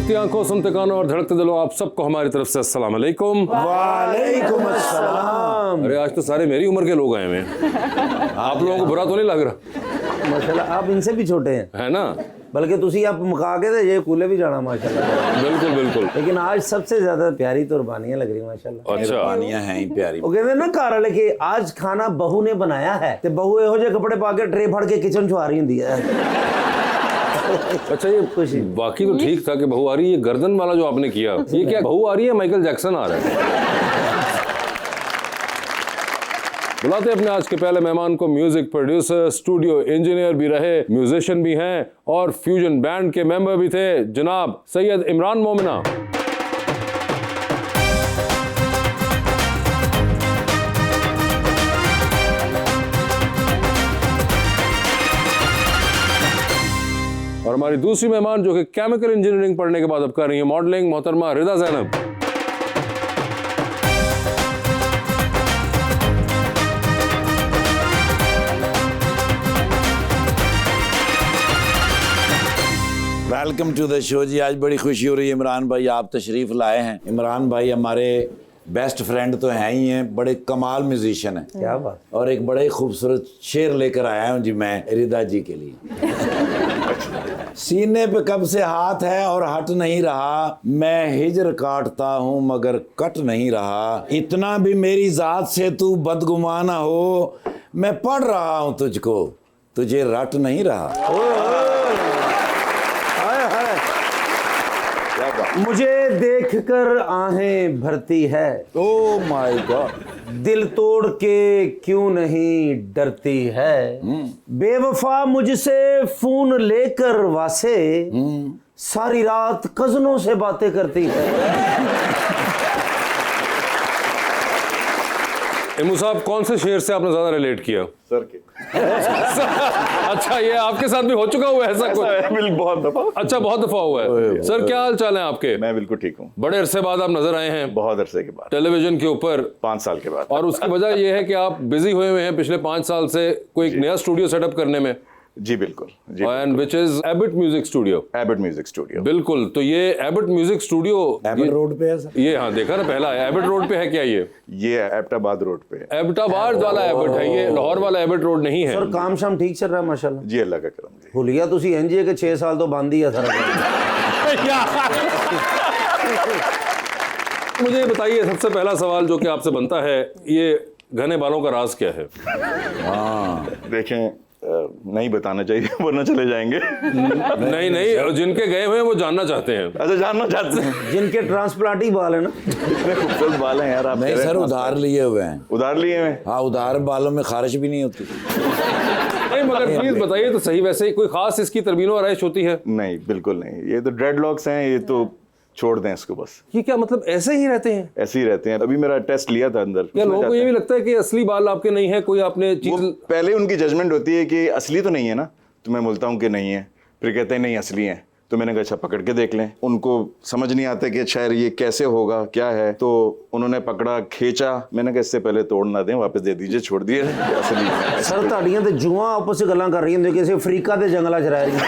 देखती आंखों, सुनते कानों और धड़कते दिलों, आप सबको हमारी तरफ से अस्सलाम वालेकुम। वालेकुम अस्सलाम। अरे आज तो सारे मेरी उम्र के लोग आए हुए हैं। आप लोगों को बुरा तो नहीं लग रहा? माशाल्लाह आप इनसे भी छोटे हैं, है ना? बल्कि तुसी आप मुका के ये कूले भी जाना माशाल्लाह। बिल्कुल बिल्कुल। लेकिन आज सबसे ज्यादा प्यारी तो कुर्बानियां लग रही माशाल्लाह। अच्छा, पानियां हैं ही प्यारी। वो कहते हैं ना घर वाले कि आज खाना बहू ने बनाया है, तो बहू ਇਹੋ ਜਿਹੇ कपड़े पा के ट्रे फड़ के किचन चो आ रही होंदी है। अच्छा ये बाकी तो ठीक था कि बहू आ रही है, ये गर्दन वाला जो आपने किया, ये क्या बहू आ रही है माइकल जैक्सन आ रहा है? बुलाते अपने आज के पहले मेहमान को, म्यूजिक प्रोड्यूसर, स्टूडियो इंजीनियर भी रहे, म्यूजिशियन भी हैं और फ्यूजन बैंड के मेंबर भी थे, जनाब सैयद इमरान मोमिना। और हमारी दूसरी मेहमान जो कि केमिकल इंजीनियरिंग पढ़ने के बाद अब कर रही है मॉडलिंग, मोहतरमा Rida Zainab. Welcome to the show जी। आज बड़ी खुशी हो रही है इमरान भाई आप तशरीफ लाए हैं। इमरान भाई हमारे बेस्ट फ्रेंड तो हैं ही हैं, बड़े कमाल म्यूजिशियन हैं। क्या बात। और एक बड़े खूबसूरत शेर लेकर आया हूँ जी मैं रिदा जी के लिए। सीने पे कब से हाथ है और हट नहीं रहा, मैं हिजर काटता हूँ मगर कट नहीं रहा, इतना भी मेरी जात से तू बदगुमाना हो, मैं पढ़ रहा हूँ तुझको तुझे रट नहीं रहा। मुझे देखकर आहें भरती है, ओ माय गॉड, दिल तोड़ के क्यों नहीं डरती है, बेवफा मुझसे फोन लेकर वासे, सारी रात कजनों से बातें करती है। इमू साहब, कौन से शेर से आपने ज्यादा रिलेट किया? सर के। अच्छा, ये आपके साथ भी हो चुका हुआ है ऐसा कुछ? बहुत दफा। अच्छा, बहुत दफा हुआ है। सर क्या हाल चाल है आपके? मैं बिल्कुल ठीक हूँ। बड़े अरसे बाद आप नजर आए हैं बहुत अरसे के बाद टेलीविजन के ऊपर, 5 साल के बाद। और उसकी वजह यह है कि आप बिजी हुए हुए हैं पिछले 5 साल से कोई एक नया स्टूडियो सेटअप करने में। जी बिल्कुल जी। And which is Abit music studio. Abit music studio, बिल्कुल। तो ये Abit music studio Abit road पे है सर? ये हाँ देखा ना, पहला है एबिट रोड पे है क्या? ये एबटाबाद रोड पे है। एबटाबाद वाला एबिट है, ये लाहौर वाला एबिट रोड नहीं है। सर काम शाम ठीक चल रहा है माशाल्लाह? जी अल्लाह का करम जी। भूलिया तुसी एनजीए के 6 साल तो बंद ही है सर। मुझे ये बताइए, सबसे पहला सवाल जो कि आपसे बनता है, ये घने बालों का राज क्या है? देखें, नहीं बताना चाहिए वरना चले जाएंगे। नहीं नहीं, जिनके गए हुए हैं वो जानना चाहते हैं। अच्छा, जानना चाहते हैं? जिनके ट्रांसप्लांट ही बाल है ना। इतने खूबसूरत बाल हैं यार आप। नहीं सर, उधार लिए हुए हैं। उधार लिए हैं? हाँ, उधार बालों में खारिश भी नहीं होती। नहीं मगर प्लीज बताइए तो सही, वैसे कोई खास इसकी तरमीनो आराइश होती है? नहीं बिल्कुल नहीं, ये तो ड्रेडलॉक्स हैं, ये तो छोड़ दें इसको बस। ये क्या मतलब ऐसे ही रहते हैं? ऐसे ही रहते हैं। अभी मेरा टेस्ट लिया था अंदर। क्या लोगों को ये भी लगता है कि असली बाल आपके नहीं है? कोई आपने चीज पहले उनकी जजमेंट होती है कि असली तो नहीं है ना, तो मैं बोलता हूँ कि नहीं है, फिर कहते हैं नहीं असली है, तो मैंने कहा अच्छा पकड़ के देख लें। उनको समझ नहीं आता कि शायद ये कैसे होगा क्या है, तो उन्होंने पकड़ा, खींचा, मैंने कहा इससे पहले तोड़ ना दें, वापस दे दीजिए, छोड़ दिए असली है। सर ਤੁਹਾਡੀਆਂ ਤੇ ਜੂਆਂ ਆਪਸ ਵਿੱਚ ਗੱਲਾਂ ਕਰ ਰਹੀਆਂ ਹੁੰਦੀਆਂ ਕਿਸੇ ਅਫਰੀਕਾ ਦੇ ਜੰਗਲਾਂ 'ਚ ਰਹਿ ਰਹੀਆਂ।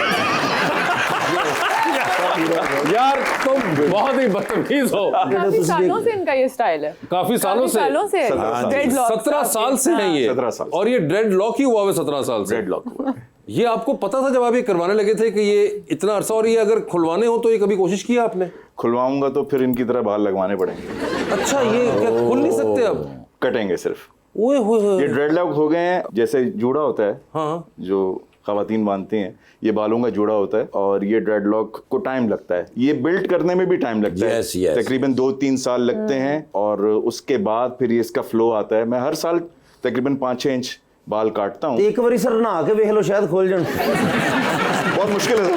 यार तुम बहुत ही बदतमीज हो। काफी सालों से इनका ये स्टाइल है। काफी सालों से 17 साल से है ये। 17 साल। और ये ड्रेड लॉक ही हुआ है 17 साल से। ड्रेडलॉक हुआ है। ये आपको पता था जब आप ये करवाने लगे थे कि ये इतना अरसा, और ये अगर खुलवाने हो तो ये कभी कोशिश किया आपने? खुलवाऊंगा तो फिर इनकी तरह बाल लगवाने पड़ेंगे। अच्छा, ये क्या खुल नहीं सकते अब? कटेंगे सिर्फ। ओए होए। ये ड्रेडलॉक हो गए हैं, जैसे जूड़ा होता है हाँ, जो खवातीन बांधती हैं, ये बालों का जूड़ा होता है, और ये ड्रेडलॉक को टाइम लगता है, ये बिल्ड करने में भी टाइम लगता है। yes. तकरीबन 2-3 साल लगते हैं, और उसके बाद फिर ये इसका फ्लो आता है। मैं हर साल तकरीबन 5-6 इंच बाल काटता हूँ। एक बारी सर नहा के वेख लो, शायद खोल जाए। बहुत मुश्किल है।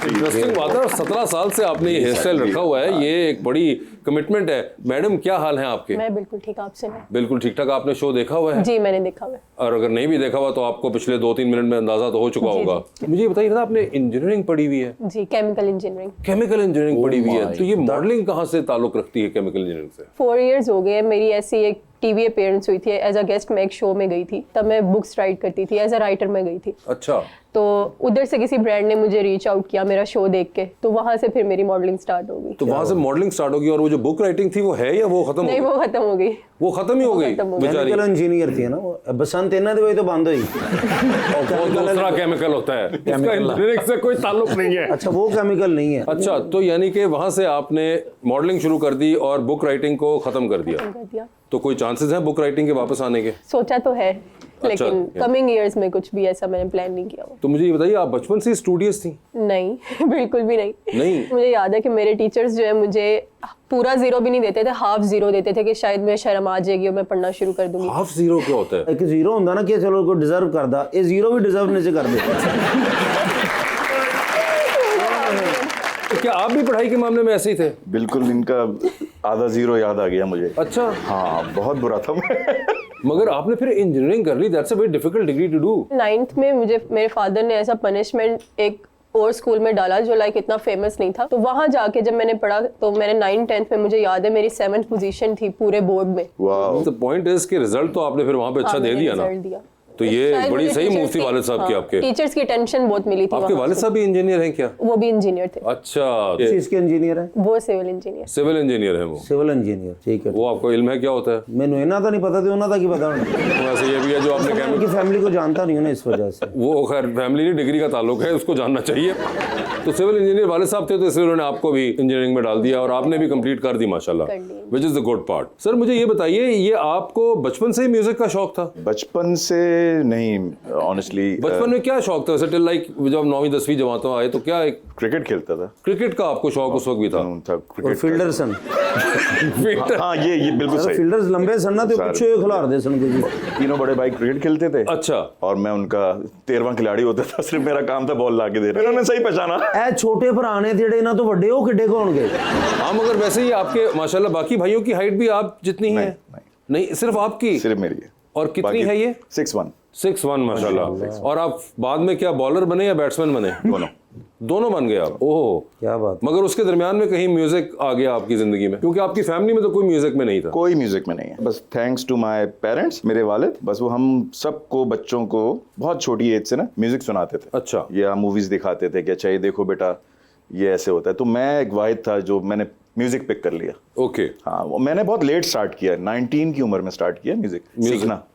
इंटरेस्टिंग बात है। 17 साल से आपने ये हेयर स्टाइल रखा हुआ है, ये एक बड़ी कमिटमेंट है। मैडम क्या हाल है आपके? मैं बिल्कुल ठीक, आपसे नहीं? बिल्कुल ठीक ठाक। आपने शो देखा हुआ है? जी मैंने देखा हुआ है। और अगर नहीं भी देखा हुआ तो आपको पिछले 2-3 मिनट में अंदाजा तो हो चुका होगा। मुझे बताइए ना, आपने इंजीनियरिंग पढ़ी हुई है? जी, केमिकल इंजीनियरिंग। केमिकल इंजीनियरिंग पढ़ी हुई है, तो ये मॉडलिंग कहाँ से ताल्लुक रखती है केमिकल इंजीनियरिंग से? 4 इयर्स हो गए हैं। मेरी ऐसी एक टीवी अपीयरेंस हुई थी एज अ गेस्ट, मैं एक शो में गई थी, तब मैं बुक्स राइट करती थी, एज अ राइटर मैं गई थी। अच्छा। तो उधर से किसी ब्रांड ने मुझे रीच आउट किया मेरा शो देख के, तो वहां से फिर मेरी मॉडलिंग स्टार्ट हो गई। तो वहां से मॉडलिंग स्टार्ट होगी। और वो जो बुक राइटिंग थी वो है या वो खत्म हो नहीं, गई? वो खत्म हो गई। वो खत्म ही हो गई खत्म हो गई। बेचारी। केमिकल इंजीनियर थी ना वो, बसंत इन्ना दी वजह तो बंद हुई। वो दूसरा केमिकल होता है, उसका इंजीनियरिंग से कोई ताल्लुक नहीं है। अच्छा वो केमिकल नहीं है। अच्छा, तो यानी कि वहां से आपने मॉडलिंग शुरू कर दी और बुक राइटिंग को खत्म कर दिया। कर दिया। तो कोई चांसेस हैं बुक राइटिंग के वापस आने के? सोचा तो है, लेकिन या। कमिंग इयर्स में कुछ भी ऐसा मैंने प्लान नहीं किया हुआ। तो मुझे ये बताइए, आप बचपन से स्टूडियस थी? नहीं बिल्कुल भी नहीं। नहीं? मुझे याद है कि मेरे टीचर्स जो है मुझे पूरा 0 भी नहीं देते थे, हाफ 0 देते थे कि शायद मैं शर्म आ जाएगी और मैं पढ़ना शुरू कर दूंगी। हाफ जीरो क्या होता है? एक जीरो ਹੁੰਦਾ ना कि चलो कोई डिजर्व करदा, ये जीरो भी डिजर्व नहीं से कर दे। तो क्या आप भी पढ़ाई के मामले में ऐसे ही थे? बिल्कुल, इनका आधा जीरो याद आ गया मुझे। अच्छा, हाँ, बहुत बुरा था मैं। मगर आपने फिर इंजीनियरिंग कर ली। That's a very difficult degree to do. 9th में मुझे मेरे फादर ने ऐसा पनिशमेंट एक और स्कूल में डाला जो लाइक इतना फेमस नहीं था, तो वहां जाके जब मैंने पढ़ा तो मैंने 9th 10th में मुझे याद है मेरी 7th पोजीशन थी पूरे बोर्ड में। वाह, द पॉइंट इज कि रिजल्ट तो आपने फिर वहां पे अच्छा हाँ, दे मैंने दिया ना। result दिया। तो ये शायद बड़ी मुझे सही मूव teachers थी की- वालिद साहब की हाँ, आपके। टीचर्स की टेंशन बहुत मिली थी आपके वहाँ वालिद से। साहब भी इंजीनियर हैं क्या? वो भी इंजीनियर थे। अच्छा, चीज के इंजीनियर है, वो सिविल इंजीनियर। सिविल इंजीनियर है वो। Civil engineer. ठीक है, वो आपको इल्म है क्या होता है? मैंने इन्ना तो नहीं पता था, उन्ना था की पता होना। वैसे ये भी है जो आपने मैं उनकी फैमिली को जानता नहीं हूँ ना, इस वजह से। वो खैर फैमिली नहीं, डिग्री का ताल्लुक है, उसको जानना चाहिए। तो सिविल इंजीनियर वाले साहब थे, तो इसलिए उन्होंने आपको भी इंजीनियरिंग में डाल दिया और आपने भी कंप्लीट कर दी माशाल्लाह, कर दी। Which is the good part. Sir मुझे ये बताइए, ये आपको बचपन से ही म्यूजिक का शौक था? बचपन से नहीं, ऑनेस्टली बचपन में क्या शौक था? टिल लाइक जब 9वीं 10वीं जमात में आए तो क्या एक क्रिकेट खेलता था। क्रिकेट का आपको शौक उस वक्त भी था? था और क्रिकेट फील्डर सन, हाँ, ये बिल्कुल सही। फील्डर्स लंबे सन ना तो सर। पीछे खिलार दे सन को। तीनों बड़े भाई क्रिकेट खेलते थे अच्छा, और मैं उनका 13वां खिलाड़ी होता था। सिर्फ मेरा काम था बॉल ला के देना। इन्होंने सही पहचाना। ए छोटे भरा ने जेड़े ना तो बड़े हो किड्डे होणगे। हाँ मगर वैसे ही आपके माशाल्लाह बाकी भाइयों की हाइट भी आप जितनी ही है? नहीं। नहीं, सिर्फ आपकी? सिर्फ मेरी है। और कितनी है ये? 6'1". 6'1" माशाल्लाह। और आप बाद में क्या बॉलर बने या बैट्समैन बने? दोनों। दोनों बन गए आप? ओहो, क्या बात। मगर उसके दरमियान में कहीं म्यूजिक आ गया आपकी जिंदगी में? क्योंकि आपकी फैमिली में तो कोई म्यूजिक में नहीं था। कोई म्यूजिक में नहीं है, बस थैंक्स टू माय पेरेंट्स, मेरे वालिद, बस वो हम सबको बच्चों को बहुत छोटी एज से ना म्यूजिक सुनाते थे। अच्छा। या मूवीज दिखाते थे कि अच्छा ये देखो बेटा ये ऐसे होता है। तो मैं एक वाहिद था जो मैंने म्यूजिक पिक कर लिया। ओके। हाँ, वो मैंने बहुत लेट स्टार्ट किया, 19 की उम्र में स्टार्ट किया म्यूजिक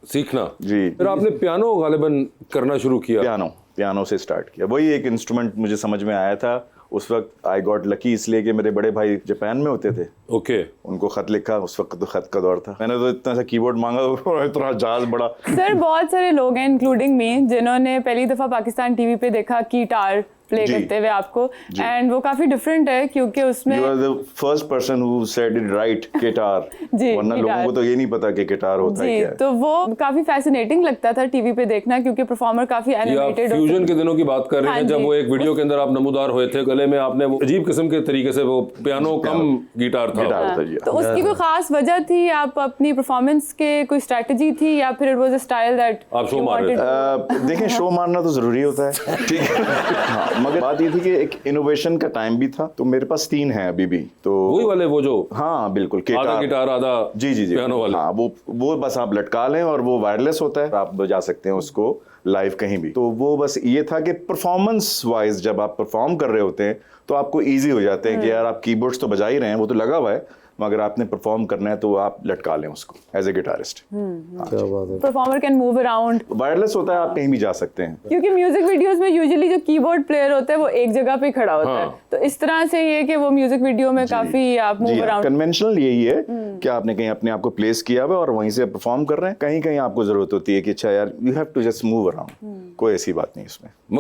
सीखना। जी। फिर आपने पियानो गालिबन करना शुरू किया? पियानो से स्टार्ट किया। वही एक इंस्ट्रूमेंट मुझे समझ में आया था उस वक्त। आई गॉट लकी इसलिए कि मेरे बड़े भाई जापान में होते थे। ओके। उनको खत लिखा, उस वक्त तो खत का दौर था। मैंने तो इतना सा कीबोर्ड मांगा और इतना जहाज बड़ा। सर बहुत सारे लोग हैं इंक्लूडिंग मी जिन्होंने पहली दफा पाकिस्तान टीवी पे देखा गिटार प्ले जी। करते हुए आपको, एंड वो काफी डिफरेंट है क्योंकि उसमें You are the first person who said it right, guitar. जी, वरना लोगों गिटार। को तो ये नहीं पता कि गिटार होता है जी, क्या है। तो वो काफी फैसिनेटिंग लगता था टीवी पे देखना क्योंकि परफॉर्मर काफी ये आप एनिमेटेड फ्यूजन के दिनों की बात कर रहे हैं हाँ जब जी। वो एक वीडियो के अंदर आप नमूदार हुए थे, गले में आपने वो अजीब किस्म के तरीके से वो पियानो कम गिटार था। गिटार होता है जी। तो उसकी कोई खास वजह थी? आप अपनी परफॉर्मेंस के कोई स्ट्रेटजी थी या फिर it was a style that आप शो मार रहे थे? देखें, शो मारना तो जरूरी होता है, ठीक है। हाँ, मगर बात ये थी कि एक इनोवेशन का टाइम भी था, तो मेरे पास 3 हैं अभी भी। तो वही वाले वो जो हाँ बिल्कुल, आधा गिटार आधा जी पियानो वाले। हाँ, वो बस आप लटका लें और वो वायरलेस होता है, आप बजा सकते हैं उसको लाइव कहीं भी। तो वो बस ये था कि परफॉर्मेंस वाइज जब आप परफॉर्म कर रहे होते हैं तो आपको इजी हो जाते हैं कि यार आप कीबोर्ड्स तो बजा ही रहे हैं, वो तो लगा हुआ है, मगर आपने परफॉर्म करना है तो आप लटका लें उसको एज ए गिटारिस्ट। क्या बात है। Performer can move around wireless होता है, आप कहीं भी जा सकते हैं। क्योंकि म्यूजिक वीडियोस में यूजुअली जो कीबोर्ड प्लेयर होता है वो एक जगह पे खड़ा होता है, हाँ। तो इस तरह से ये कि वो म्यूजिक वीडियो में काफी आप मूव अराउंड। कन्वेंशनल यही है कि आपने कहीं अपने आप को प्लेस किया हुआ है और वहीं से परफॉर्म कर रहे हैं। कहीं कहीं आपको जरूरत होती है कि अच्छा यार you have to just move around. कोई ऐसी बात नहीं इसमें।